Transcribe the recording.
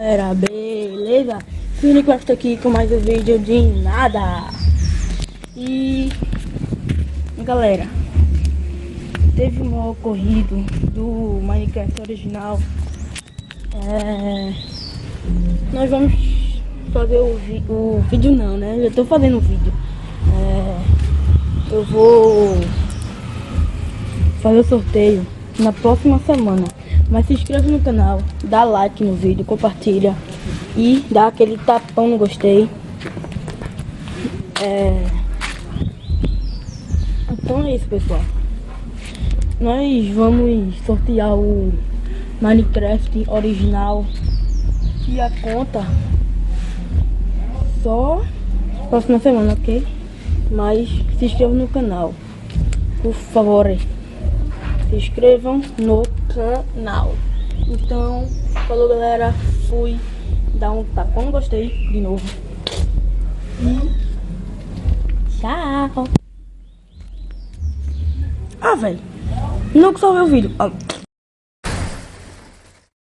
Galera, beleza? Minecraft aqui com mais um vídeo de nada. E galera, teve um ocorrido do Minecraft original. Nós vamos fazer o vídeo não, né? Eu tô fazendo o vídeo. Eu vou fazer o sorteio na próxima semana. Mas se inscreve no canal, dá like no vídeo, compartilha e dá aquele tapão no gostei. Então é isso, pessoal. Nós vamos sortear o Minecraft original e a conta só próxima semana, ok? Mas se inscreva no canal, por favor. Se inscrevam no canal. Então, falou galera, fui. Dá um tapão no gostei de novo. E tchau. Ah, velho, não que salvei o vídeo.